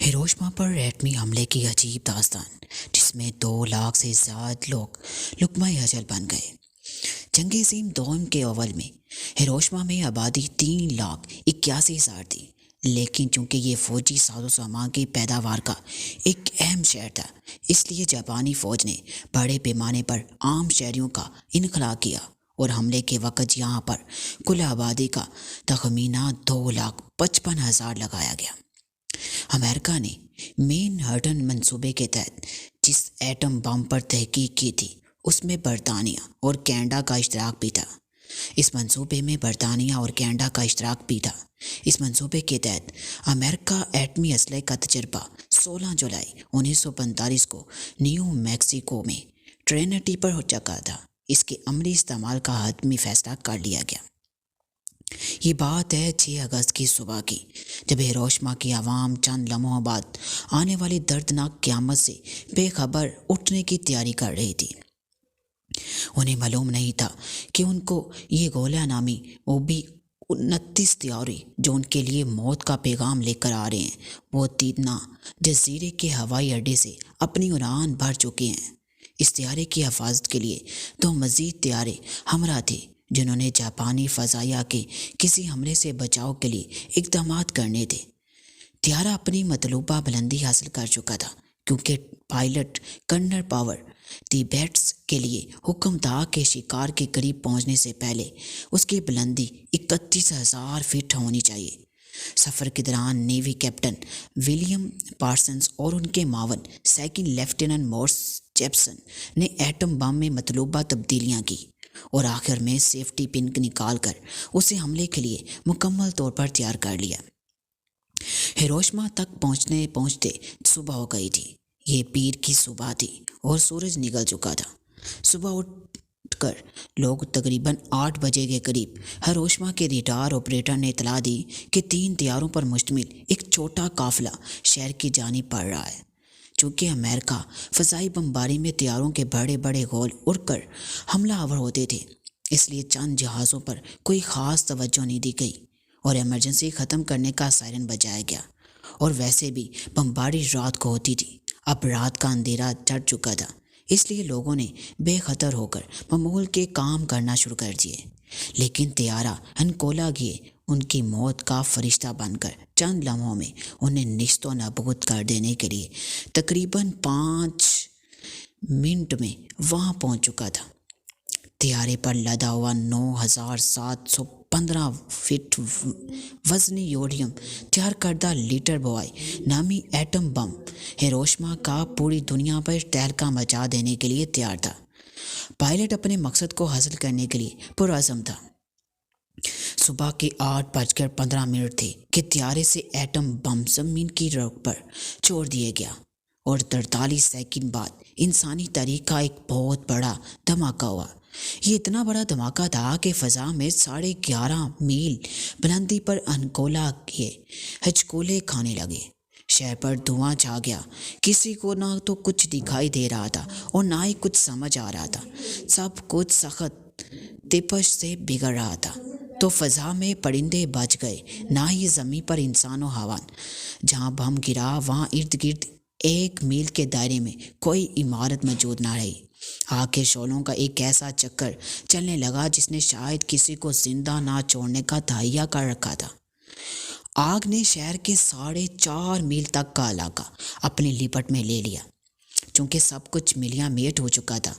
ہیروشما پر ایٹمی حملے کی عجیب داستان، جس میں 2 لاکھ سے زیادہ لوگ لقمہ اجل بن گئے۔ جنگ عظیم دوم کے اول میں ہیروشما میں آبادی 3,81,000 تھی، لیکن چونکہ یہ فوجی ساز و سامان کی پیداوار کا ایک اہم شہر تھا، اس لیے جاپانی فوج نے بڑے پیمانے پر عام شہریوں کا انخلا کیا اور حملے کے وقت یہاں پر کل آبادی کا تخمینہ 2,55,000 لگایا گیا۔ امریکہ نے مین ہٹن منصوبے کے تحت جس ایٹم بم پر تحقیق کی تھی، اس میں برطانیہ اور کینیڈا کا اشتراک بھی تھا۔ اس منصوبے کے تحت امریکہ ایٹمی اسلحے کا تجربہ 16 جولائی 1945 کو نیو میکسیکو میں ٹرینٹی پر ہو چکا تھا۔ اس کے عملی استعمال کا حتمی فیصلہ کر لیا گیا۔ یہ بات ہے 6 اگست کی صبح کی، جب ہیروشما کی عوام چند لمحوں بعد آنے والی دردناک قیامت سے بے خبر اٹھنے کی تیاری کر رہی تھی۔ انہیں معلوم نہیں تھا کہ ان کو یہ گولہ نامی اوبی 29 طیارے جو ان کے لیے موت کا پیغام لے کر آ رہے ہیں، وہ تیتنا جزیرے کے ہوائی اڈے سے اپنی اڑان بھر چکے ہیں۔ اس طیارے کی حفاظت کے لیے 2 مزید طیارے ہمراہ تھے، جنہوں نے جاپانی فضائیہ کے کسی حملے سے بچاؤ کے لیے اقدامات کرنے تھے۔ طیارہ اپنی مطلوبہ بلندی حاصل کر چکا تھا، کیونکہ پائلٹ کرنل پاور دی بیٹس کے لیے حکم تھا کہ شکار کے قریب پہنچنے سے پہلے اس کی بلندی 31,000 فٹ ہونی چاہیے۔ سفر کے دوران نیوی کیپٹن ولیم پارسنز اور ان کے معاون سیکنڈ لیفٹیننٹ مورس جیپسن نے ایٹم بم میں مطلوبہ تبدیلیاں کی اور آخر میں سیفٹی پن نکال کر اسے حملے کے لیے مکمل طور پر تیار کر لیا۔ ہیروشما تک پہنچتے صبح ہو گئی تھی۔ یہ پیر کی صبح تھی اور سورج نکل چکا تھا۔ صبح اٹھ کر لوگ تقریباً 8 بجے کے قریب ہیروشما کے ریڈار آپریٹر نے اطلاع دی کہ 3 طیاروں پر مشتمل ایک چھوٹا قافلہ شہر کی جانب بڑھ رہا ہے۔ چونکہ امریکہ فضائی بمباری میں طیاروں کے بڑے بڑے گول اڑ کر حملہ آور ہوتے تھے، اس لیے چند جہازوں پر کوئی خاص توجہ نہیں دی گئی اور ایمرجنسی ختم کرنے کا سائرن بجایا گیا۔ اور ویسے بھی بمباری رات کو ہوتی تھی، اب رات کا اندھیرا چڑھ چکا تھا، اس لیے لوگوں نے بے خطر ہو کر معمول کے کام کرنا شروع کر دیے۔ لیکن طیارہ انکولا گئے ان کی موت کا فرشتہ بن کر چند لمحوں میں انہیں نیست و نابود کر دینے کے لیے تقریباً 5 منٹ میں وہاں پہنچ چکا تھا۔ طیارے پر لدا ہوا 9,715 فٹ وزنی یورینیم تیار کردہ لیٹر بوائے نامی ایٹم بم ہیروشما کا پوری دنیا پر تہلکہ مچا دینے کے لیے تیار تھا۔ پائلٹ اپنے مقصد کو حاصل کرنے کے لیے پرعزم تھا۔ صبح کے 8:15 تھے کہ طیارے سے ایٹم بم زمین کی رخ پر چھوڑ دیا گیا اور 43 سیکنڈ بعد انسانی تاریخ کا ایک بہت بڑا دھماکہ ہوا۔ یہ اتنا بڑا دھماکہ تھا کہ فضا میں 11.5 میل بلندی پر انکولا کے ہچکولے کھانے لگے۔ شہر پر دھواں چھا گیا۔ کسی کو نہ تو کچھ دکھائی دے رہا تھا اور نہ ہی کچھ سمجھ آ رہا تھا۔ سب کچھ سخت تپش سے بگڑ رہا تھا۔ تو فضا میں پرندے بچ گئے، نہ ہی زمین پر انسان و حیوان۔ جہاں بم گرا وہاں ارد گرد 1 میل کے دائرے میں کوئی عمارت موجود نہ رہی۔ آگ کے شعلوں کا ایک ایسا چکر چلنے لگا جس نے شاید کسی کو زندہ نہ چھوڑنے کا تہیہ کر رکھا تھا۔ آگ نے شہر کے 4.5 میل تک کا علاقہ اپنی لپٹ میں لے لیا۔ چونکہ سب کچھ ملیاں میٹ ہو چکا تھا،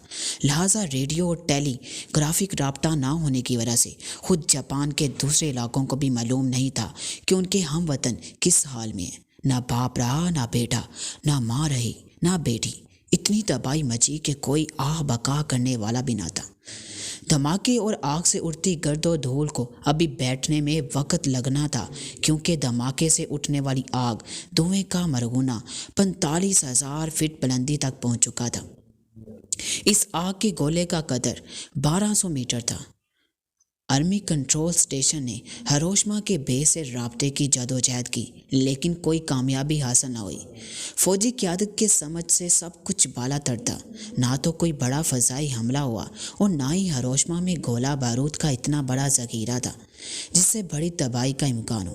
لہٰذا ریڈیو اور ٹیلی گرافک رابطہ نہ ہونے کی وجہ سے خود جاپان کے دوسرے علاقوں کو بھی معلوم نہیں تھا کہ ان کے ہم وطن کس حال میں ہیں۔ نہ باپ رہا، نہ بیٹا، نہ ماں رہی، نہ بیٹی۔ اتنی تباہی مچی کہ کوئی آہ بکا کرنے والا بھی نہ تھا۔ دھماکے اور آگ سے اڑتی گرد و دھول کو ابھی بیٹھنے میں وقت لگنا تھا، کیونکہ دھماکے سے اٹھنے والی آگ دھوئیں کا مرغونہ 45,000 فٹ بلندی تک پہنچ چکا تھا۔ اس آگ کے گولے کا قدر 1200 میٹر تھا۔ آرمی کنٹرول اسٹیشن نے ہیروشما کے بیس سے رابطے کی جدوجہد کی، لیکن کوئی کامیابی حاصل نہ ہوئی۔ فوجی قیادت کے سمجھ سے سب کچھ بالا تر تھا۔ نہ تو کوئی بڑا فضائی حملہ ہوا اور نہ ہی ہیروشما میں گولہ بارود کا اتنا بڑا ذخیرہ تھا جس سے بڑی تباہی کا امکان ہو۔